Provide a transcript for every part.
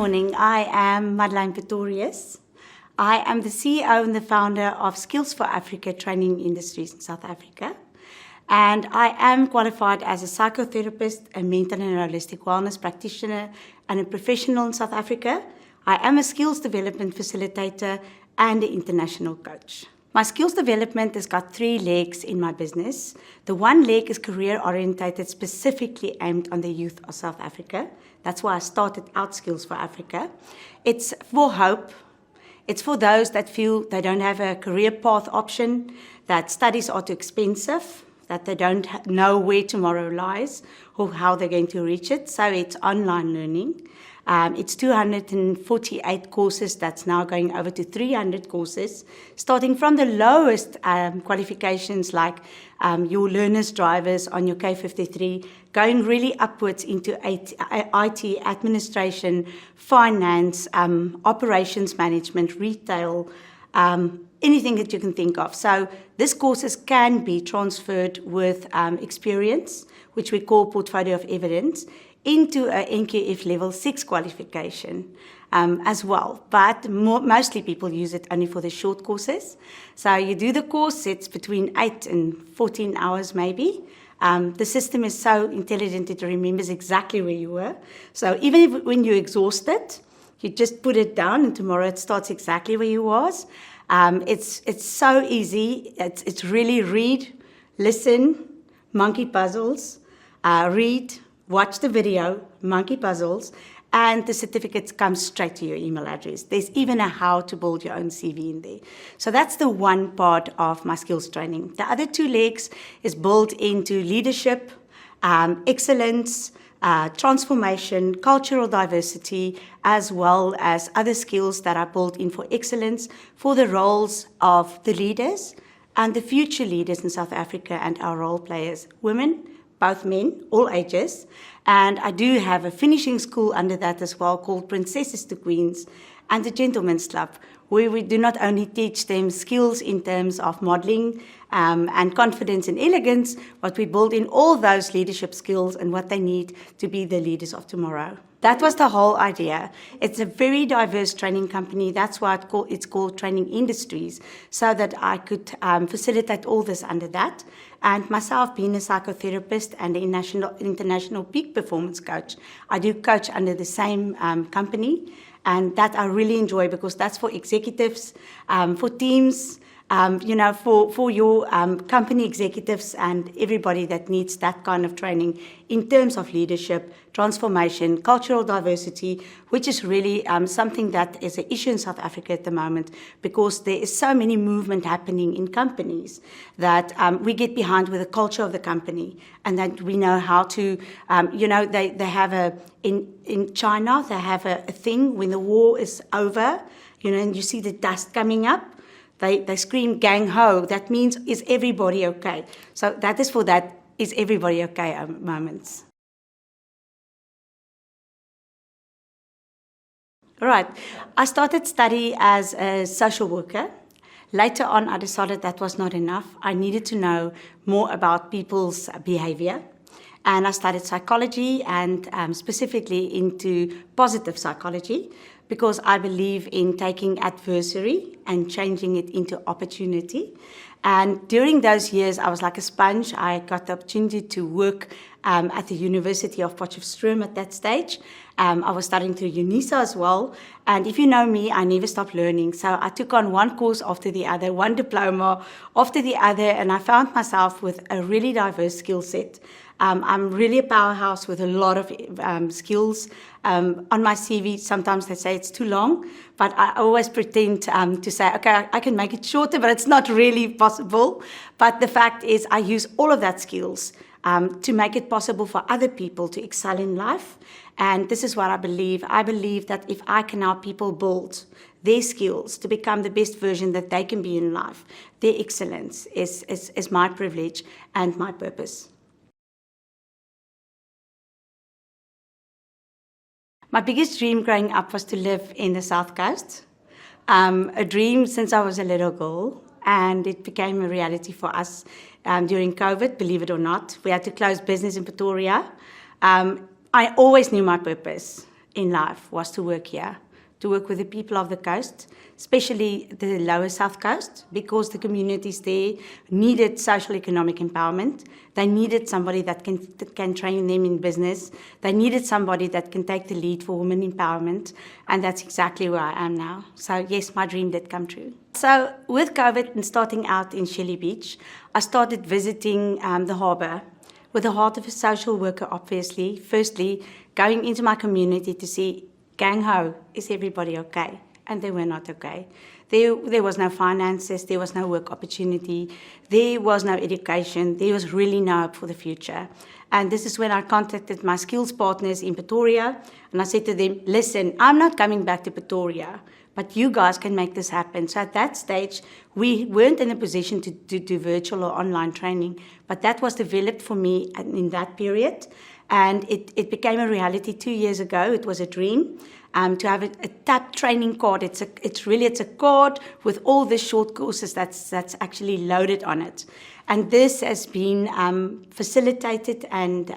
morning. I am Madeleine Pretorius. I am the CEO and the founder of Skills for Africa Training Industries in South Africa. And I am qualified as a psychotherapist, a mental and holistic wellness practitioner, and a professional in South Africa. I am a skills development facilitator and an international coach. My skills development has got 3 legs in my business. The one leg is career-orientated, specifically aimed on the youth of South Africa. That's why I started out Skills for Africa. It's for hope. It's for those that feel they don't have a career path option, that studies are too expensive, that they don't know where tomorrow lies or how they're going to reach it. So it's online learning. It's 248 courses that's now going over to 300 courses, starting from the lowest qualifications like your learner's drivers on your K53, going really upwards into IT administration, finance, operations management, retail, anything that you can think of. So these courses can be transferred with experience, which we call portfolio of evidence, into a NQF level 6 qualification as well. But mostly people use it only for the short courses. So you do the course, it's between 8 and 14 hours maybe. The system is so intelligent it remembers exactly where you were. So even when you're exhausted, you just put it down and tomorrow it starts exactly where you was. It's so easy. It's really read, listen, monkey puzzles, read, watch the video, monkey puzzles, and the certificates come straight to your email address. There's even a how to build your own CV in there. So that's the one part of my skills training. The other 2 legs is built into leadership, excellence, transformation, cultural diversity, as well as other skills that are built in for excellence for the roles of the leaders and the future leaders in South Africa and our role players, women, both men, all ages. And I do have a finishing school under that as well called Princesses to Queens and the Gentlemen's Club, where we do not only teach them skills in terms of modeling and confidence and elegance, but we build in all those leadership skills and what they need to be the leaders of tomorrow. That was the whole idea. It's a very diverse training company. That's why it's called Training Industries, so that I could facilitate all this under that. And myself being a psychotherapist and an international peak performance coach, I do coach under the same company. And that I really enjoy because that's for executives, for teams, for your company executives and everybody that needs that kind of training in terms of leadership, transformation, cultural diversity, which is really something that is an issue in South Africa at the moment because there is so many movement happening in companies that we get behind with the culture of the company and that we know how to, they have in China, they have a thing when the war is over, and you see the dust coming up. They scream gang ho. That means, is everybody okay? So that is for that, is everybody okay moments. All right. I started study as a social worker. Later on, I decided that was not enough. I needed to know more about people's behavior. And I studied psychology and specifically into positive psychology because I believe in taking adversary and changing it into opportunity. And during those years, I was like a sponge. I got the opportunity to work at the University of Potchefstroom at that stage. I was studying through UNISA as well. And if you know me, I never stop learning. So I took on one course after the other, one diploma after the other, and I found myself with a really diverse skill set. I'm really a powerhouse with a lot of skills. On my CV, sometimes they say it's too long, but I always pretend to say, okay, I can make it shorter, but it's not really possible. But the fact is I use all of that skills to make it possible for other people to excel in life. And this is what I believe. I believe that if I can help people build their skills to become the best version that they can be in life, their excellence is my privilege and my purpose. My biggest dream growing up was to live in the South Coast. A dream since I was a little girl, and it became a reality for us during COVID, believe it or not. We had to close business in Pretoria. I always knew my purpose. in life was to work here, to work with the people of the coast, especially the lower South Coast, because the communities there needed social economic empowerment. They needed somebody that can train them in business. They needed somebody that can take the lead for women empowerment, and that's exactly where I am now. So yes, my dream did come true. So with COVID and starting out in Shelly Beach, I started visiting the harbour with the heart of a social worker, obviously. Firstly, going into my community to see, gang ho, is everybody okay? And they were not okay. There was no finances, there was no work opportunity, there was no education, there was really no hope for the future. And this is when I contacted my skills partners in Pretoria, and I said to them, listen, I'm not coming back to Pretoria, but you guys can make this happen. So at that stage, we weren't in a position to do virtual or online training, but that was developed for me in that period. And it became a reality 2 years ago. It was a dream to have a TAP training card. It's a card with all the short courses that's actually loaded on it. And this has been facilitated and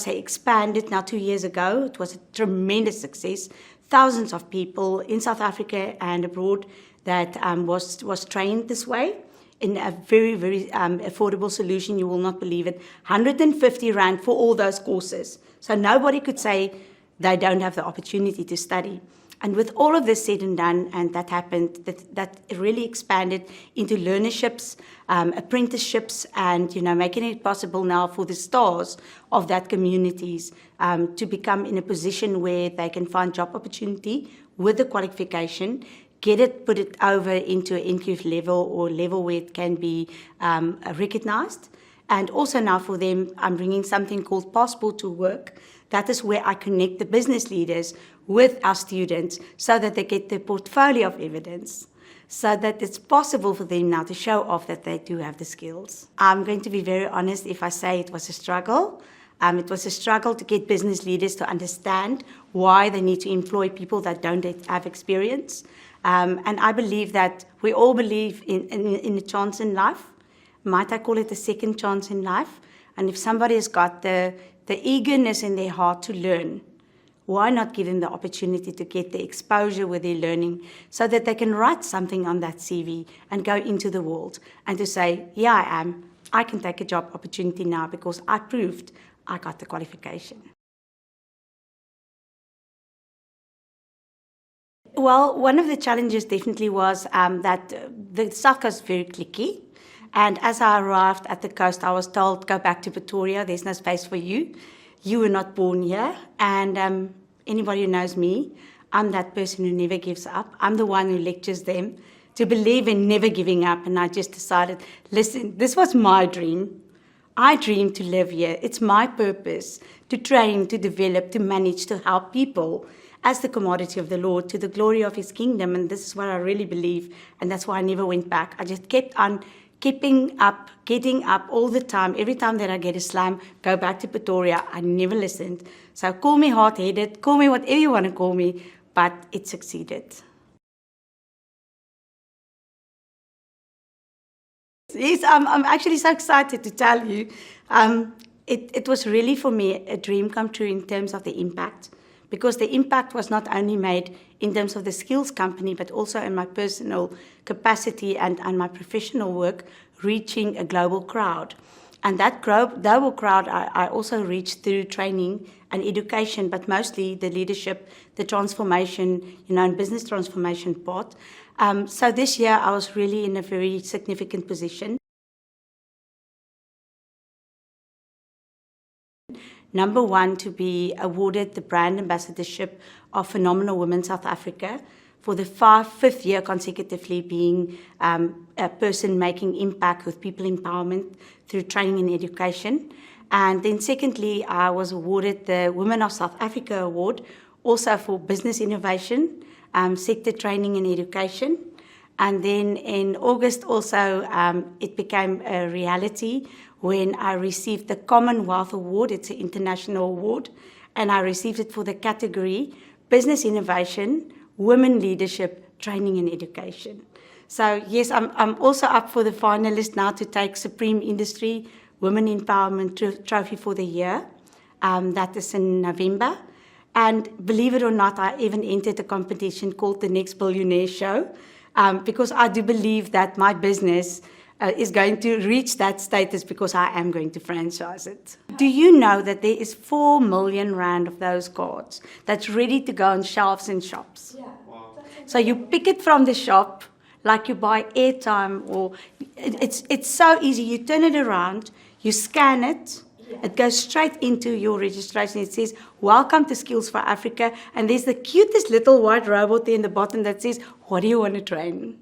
expanded now 2 years ago. It was a tremendous success. Thousands of people in South Africa and abroad that was trained this way, in a very, very affordable solution. You will not believe it. 150 Rand for all those courses. So nobody could say they don't have the opportunity to study. And with all of this said and done, and that happened, that really expanded into learnerships, apprenticeships, and making it possible now for the stars of that communities to become in a position where they can find job opportunity with the qualification, put it over into an NQF level or level where it can be recognized. And also now for them, I'm bringing something called Passport to Work. That is where I connect the business leaders with our students so that they get the portfolio of evidence, so that it's possible for them now to show off that they do have the skills. I'm going to be very honest if I say it was a struggle. It was a struggle to get business leaders to understand why they need to employ people that don't have experience. And I believe that we all believe in a chance in life. Might I call it a second chance in life? And if somebody has got the eagerness in their heart to learn, why not give them the opportunity to get the exposure with their learning so that they can write something on that CV and go into the world and to say, yeah, I can take a job opportunity now because I proved I got the qualification. Well, one of the challenges definitely was that the South Coast is very cliquey. And as I arrived at the coast, I was told, go back to Pretoria, there's no space for you. You were not born here. And anybody who knows me, I'm that person who never gives up. I'm the one who lectures them to believe in never giving up. And I just decided, listen, this was my dream. I dream to live here. It's my purpose to train, to develop, to manage, to help people as the commodity of the Lord to the glory of His kingdom. And this is what I really believe. And that's why I never went back. I just kept on getting up all the time. Every time that I get a slam, go back to Pretoria. I never listened. So call me hard-headed, call me whatever you want to call me, but it succeeded. Yes, I'm actually so excited to tell you. It was really for me a dream come true in terms of the impact, because the impact was not only made in terms of the skills company, but also in my personal capacity and my professional work, reaching a global crowd. And that global crowd I also reached through training and education, but mostly the leadership, the transformation, and business transformation part. So this year I was really in a very significant position. Number one, to be awarded the brand ambassadorship of Phenomenal Women South Africa for the fifth year consecutively, being a person making impact with people empowerment through training and education. And then secondly, I was awarded the Women of South Africa Award, also for business innovation, sector training and education. And then in August also, it became a reality when I received the Commonwealth Award. It's an international award, and I received it for the category Business Innovation, Women Leadership, Training and Education. So yes, I'm also up for the finalist now to take Supreme Industry Women Empowerment Trophy for the year. That is in November. And believe it or not, I even entered a competition called the Next Billionaire Show, because I do believe that my business is going to reach that status because I am going to franchise it. Do you know that there is 4 million rand of those cards that's ready to go on shelves in shops? Yeah. Wow. So you pick it from the shop, like you buy airtime, or it's so easy. You turn it around, you scan it, it goes straight into your registration. It says, "Welcome to Skills for Africa," and there's the cutest little white robot there in the bottom that says, "What do you want to train?"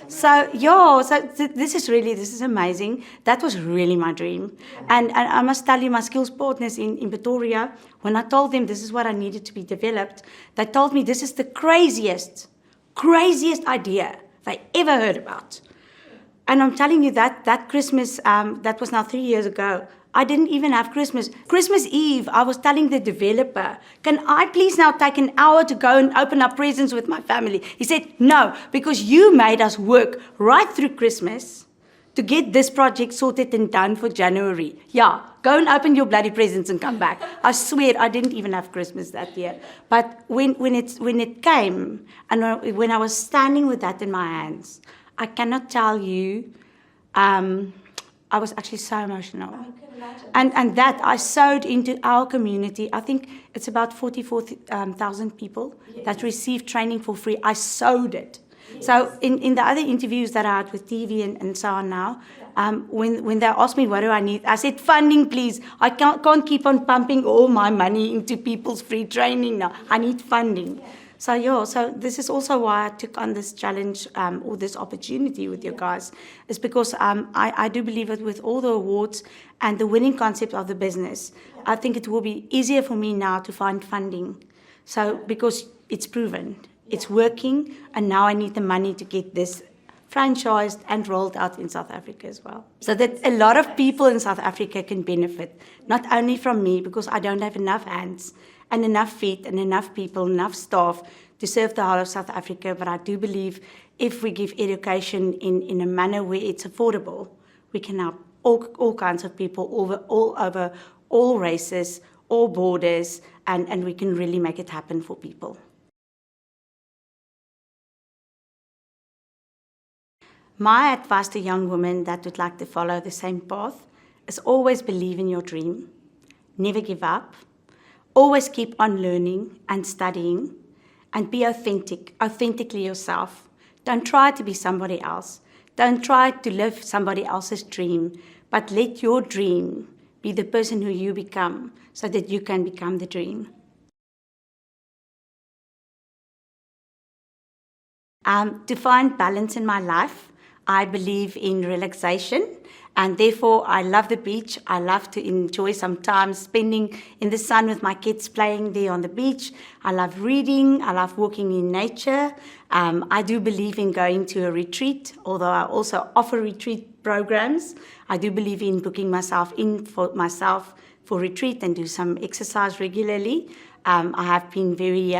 So this is amazing. That was really my dream. And I must tell you, my skills partners in Pretoria, when I told them this is what I needed to be developed, they told me this is the craziest idea they ever heard about. And I'm telling you that Christmas, that was now 3 years ago, I didn't even have Christmas. Christmas Eve, I was telling the developer, "Can I please now take an hour to go and open up presents with my family?" He said, "No, because you made us work right through Christmas to get this project sorted and done for January. Yeah, go and open your bloody presents and come back." I swear I didn't even have Christmas that year. But when it came, and when I was standing with that in my hands, I cannot tell you, I was actually so emotional. And that I sowed into our community. I think it's about 44,000 people that receive training for free. I sowed it. Yes. So in the other interviews that I had with TV and so on now, when they asked me what do I need, I said, "Funding, please. I can't keep on pumping all my money into people's free training now. I need funding." Yeah. So this is also why I took on this challenge or this opportunity with you guys, is because I do believe that with all the awards and the winning concept of the business, I think it will be easier for me now to find funding. So because it's proven, it's working, and now I need the money to get this franchised and rolled out in South Africa as well. So that a lot of people in South Africa can benefit, not only from me, because I don't have enough hands and enough feet and enough people, enough staff to serve the whole of South Africa. But I do believe if we give education in a manner where it's affordable, we can help all kinds of people all over all races, all borders, and we can really make it happen for people. My advice to young women that would like to follow the same path is always believe in your dream, never give up, always keep on learning and studying, and be authentically yourself. Don't try to be somebody else. Don't try to live somebody else's dream, but let your dream be the person who you become so that you can become the dream. To find balance in my life, I believe in relaxation, and therefore I love the beach. I love to enjoy some time spending in the sun with my kids playing there on the beach. I love reading. I love walking in nature. I do believe in going to a retreat, although I also offer retreat programs. I do believe in booking myself for retreat and do some exercise regularly. I have been very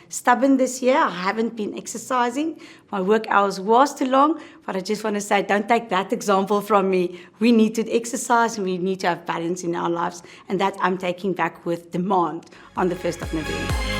stubborn this year. I haven't been exercising. My work hours was too long, but I just want to say, don't take that example from me. We need to exercise and we need to have balance in our lives, and that I'm taking back with demand on the 1st of November.